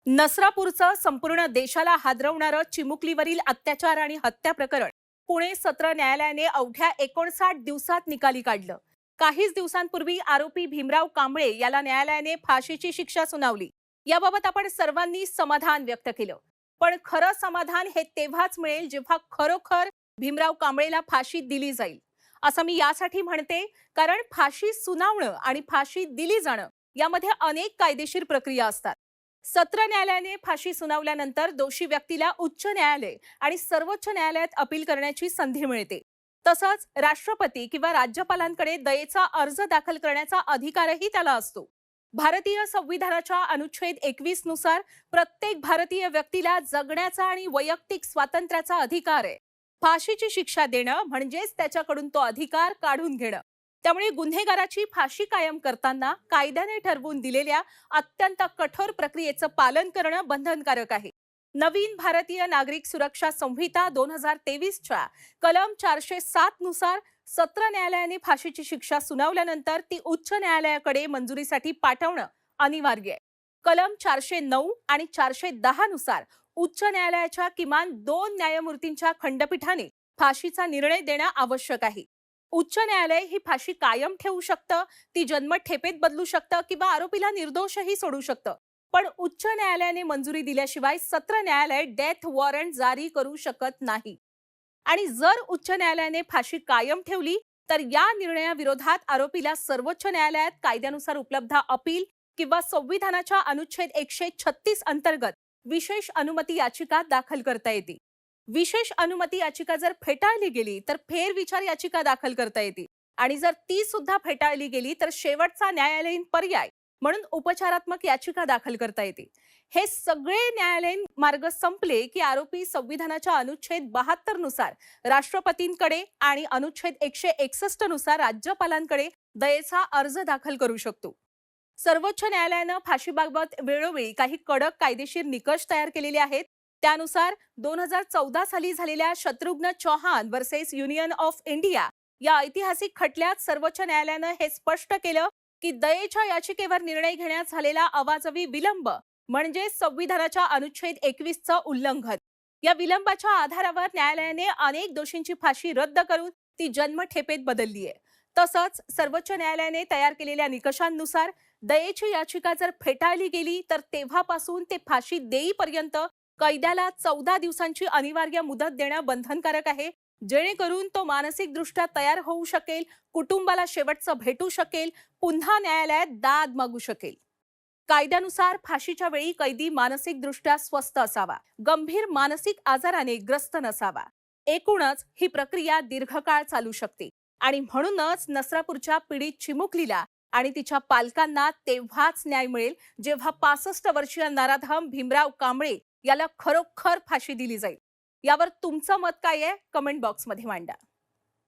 नसरापूरचं संपूर्ण देशाला हादरवणारं चिमुकलीवरील अत्याचार आणि हत्या प्रकरण पुणे सत्र न्यायालयाने अवघ्या 59 दिवसात निकाली काढलं। काहीच दिवसांपूर्वी आरोपी भीमराव कांबळे याला न्यायालयाने फाशीची शिक्षा सुनावली। याबाबत आपण सर्वांनी समाधान व्यक्त केलं, पण खरं समाधान हे तेव्हाच मिळेल जेव्हा खरोखर भीमराव कांबळेला फाशी दिली जाईल। असं मी यासाठी म्हणते कारण फाशी सुनावणं आणि फाशी दिली जाणं यामध्ये अनेक कायदेशीर प्रक्रिया असतात। सत्र न्यायालयाने फाशी सुनावल्यानंतर दोषी व्यक्तीला उच्च न्यायालय आणि सर्वोच्च न्यायालयात अपील करण्याची संधी मिळते। तसंच राष्ट्रपती किंवा राज्यपालांकडे दयेचा अर्ज दाखल करण्याचा अधिकारही त्याला असतो। भारतीय संविधानाच्या अनुच्छेद 21 नुसार प्रत्येक भारतीय व्यक्तीला जगण्याचा आणि वैयक्तिक स्वातंत्र्याचा अधिकार आहे। फाशीची शिक्षा देणं म्हणजेच त्याच्याकडून तो अधिकार काढून घेणं। त्यामुळे गुन्हेगाराची फाशी कायम करताना कायद्याने ठरवून दिलेल्या अत्यंत कठोर प्रक्रियेचं पालन करणं बंधनकारक आहे। नवीन भारतीय नागरिक सुरक्षा संहिता 2023च्या कलम 407 नुसार सत्र न्यायालयाने फाशीची शिक्षा सुनावल्यानंतर ती उच्च न्यायालयाकडे मंजुरीसाठी पाठवणं अनिवार्य आहे। कलम 409 आणि 410 नुसार उच्च न्यायालयाच्या किमान 2 न्यायमूर्तींच्या खंडपीठाने फाशीचा निर्णय देणं आवश्यक आहे। उच्च न्यायालय ही फाशी कायम ठेवू शकतं, ती जन्मठेपेत बदलू शकतं किंवा आरोपीला निर्दोषही सोडू शकतं। पण उच्च न्यायालयाने मंजुरी दिल्याशिवाय सत्र न्यायालय डेथ वॉरंट जारी करू शकत नाही। आणि जर उच्च न्यायालयाने फाशी कायम ठेवली तर या निर्णयाविरोधात आरोपीला सर्वोच्च न्यायालयात कायद्यानुसार उपलब्ध अपील किंवा संविधानाच्या अनुच्छेद 136 अंतर्गत विशेष अनुमती याचिका दाखल करता येते। विशेष अनुमती याचिका जर फेटाळली गेली तर फेरविचार याचिका दाखल करता येते आणि जर ती सुद्धा फेटाळली गेली तर शेवटचा न्यायालयीन पर्याय म्हणून उपचारात्मक याचिका दाखल करता येते। हे सगळे न्यायालयीन मार्ग संपले की आरोपी संविधानाच्या अनुच्छेद 72 नुसार राष्ट्रपतींकडे आणि अनुच्छेद 161 नुसार राज्यपालांकडे दयेचा अर्ज दाखल करू शकतो। सर्वोच्च न्यायालयानं फाशीबाबत वेळोवेळी काही कडक कायदेशीर निकष तयार केलेले आहेत। त्यानुसार 2014 साली झालेल्या Shatrughan Chauhan versus union of India या ऐतिहासिक खटल्यात सर्वोच्च न्यायालयानं हे स्पष्ट केलं की दयेच्या याचिकेवर निर्णय घेण्यात झालेला अवाजवी विलंब म्हणजे संविधानाच्या अनुच्छेद 21चं उल्लंघन। या विलंबाच्या आधारावर न्यायालयाने अनेक दोषींची फाशी रद्द करून ती जन्मठेपेत बदलली आहे। तसंच सर्वोच्च न्यायालयाने तयार केलेल्या निकषांनुसार दयेची याचिका जर फेटाळली गेली तर तेव्हापासून ते फाशी देईपर्यंत कैद्याला 14 दिवसांची अनिवार्य मुदत देणं बंधनकारक आहे, जेणेकरून तो मानसिकदृष्ट्या तयार होऊ शकेल, कुटुंबाला शेवटचं भेटू शकेल, पुन्हा न्यायालयात दाद मागू शकेल। कायद्यानुसार फाशीच्या वेळी कैदी मानसिकदृष्ट्या स्वस्थ असावा, गंभीर मानसिक आजाराने ग्रस्त नसावा। एकूणच ही प्रक्रिया दीर्घकाळ चालू शकते आणि म्हणूनच नसरापूरच्या पीडित चिमुकलीला आणि तिच्या पालकांना तेव्हाच न्याय मिळेल जेव्हा 65 वर्षीय नराधम भीमराव कांबळे याला खरोखर फाशी दिली जाईल। यावर तुमचं मत काय आहे? कमेंट बॉक्समध्ये मांडा।